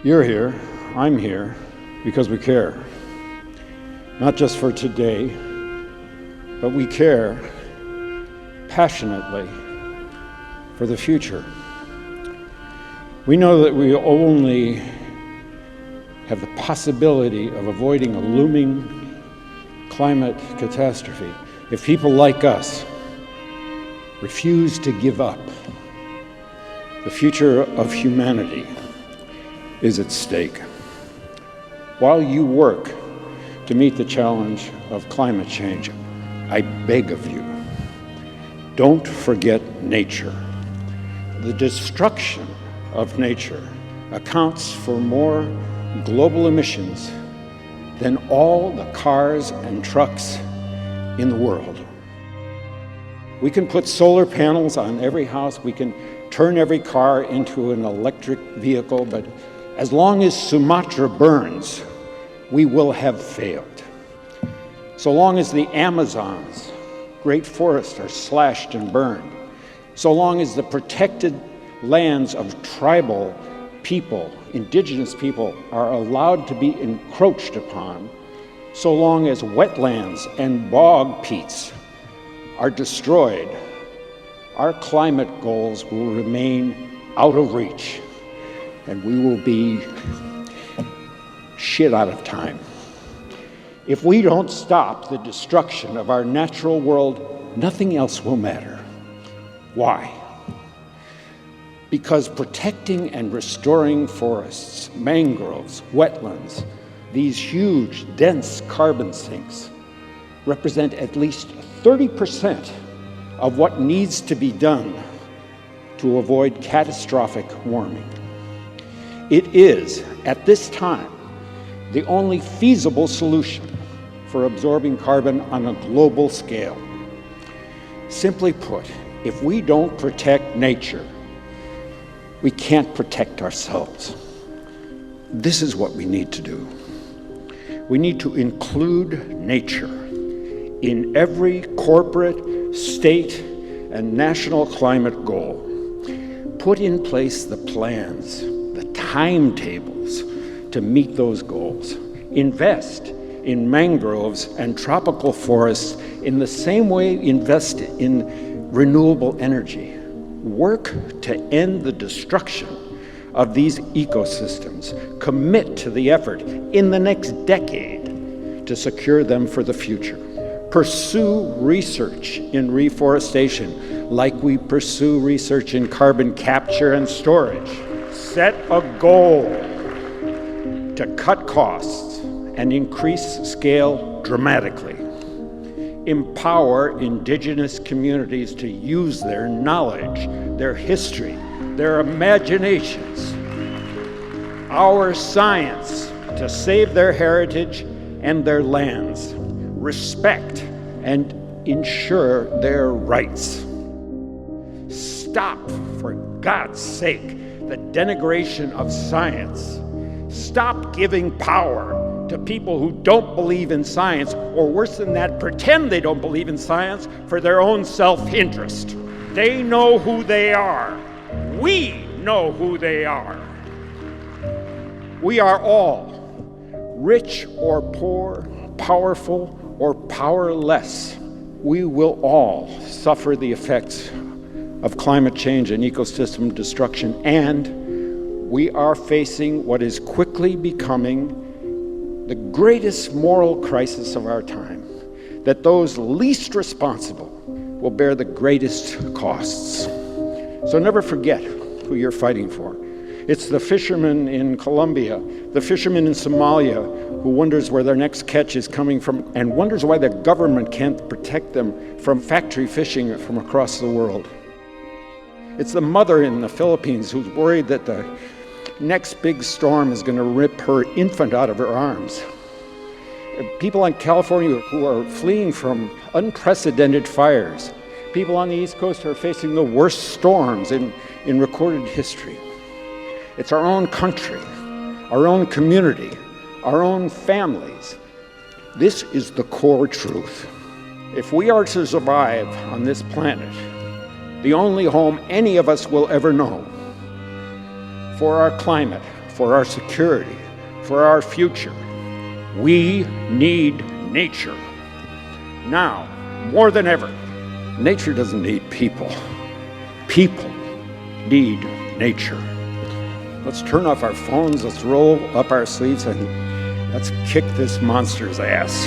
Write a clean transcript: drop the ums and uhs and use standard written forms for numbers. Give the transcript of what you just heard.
You're here, I'm here, because we care. Not just for today, but we care passionately for the future. We know that we only have the possibility of avoiding a looming climate catastrophe if people like us refuse to give up. The future of humanity is at stake. While you work to meet the challenge of climate change, I beg of you, don't forget nature. The destruction of nature accounts for more global emissions than all the cars and trucks in the world. We can put solar panels on every house, we can turn every car into an electric vehicle, but as long as Sumatra burns, we will have failed. So long as the Amazon's great forests are slashed and burned, so long as the protected lands of tribal people, indigenous people, are allowed to be encroached upon, so long as wetlands and bog peats are destroyed, our climate goals will remain out of reach, and we will be shit out of time. If we don't stop the destruction of our natural world, nothing else will matter. Why? Because protecting and restoring forests, mangroves, wetlands, these huge, dense carbon sinks, represent at least 30% of what needs to be done to avoid catastrophic warming. It is, at this time, the only feasible solution for absorbing carbon on a global scale. Simply put, if we don't protect nature, we can't protect ourselves. This is what we need to do. We need to include nature in every corporate, state, and national climate goal. Put in place the plans, the timetables to meet those goals. Invest in mangroves and tropical forests in the same way invest in renewable energy. Work to end the destruction of these ecosystems. Commit to the effort in the next decade to secure them for the future. Pursue research in reforestation like we pursue research in carbon capture and storage. Set a goal to cut costs and increase scale dramatically. Empower indigenous communities to use their knowledge, their history, their imaginations, our science to save their heritage and their lands. Respect and ensure their rights. Stop, for God's sake, the denigration of science. Stop giving power to people who don't believe in science, or worse than that, pretend they don't believe in science for their own self-interest. They know who they are. We know who they are. We are all, rich or poor, powerful or powerless. We will all suffer the effects of climate change and ecosystem destruction, and we are facing what is quickly becoming the greatest moral crisis of our time, that those least responsible will bear the greatest costs. So never forget who you're fighting for. It's the fisherman in Colombia, the fisherman in Somalia who wonders where their next catch is coming from and wonders why the government can't protect them from factory fishing from across the world. It's the mother in the Philippines who's worried that the next big storm is going to rip her infant out of her arms. People in California who are fleeing from unprecedented fires. People on the East Coast are facing the worst storms in recorded history. It's our own country, our own community, our own families. This is the core truth. If we are to survive on this planet, the only home any of us will ever know, for our climate, for our security, for our future. We need nature. Now, more than ever, nature doesn't need people. People need nature. Let's turn off our phones, let's roll up our sleeves, and let's kick this monster's ass.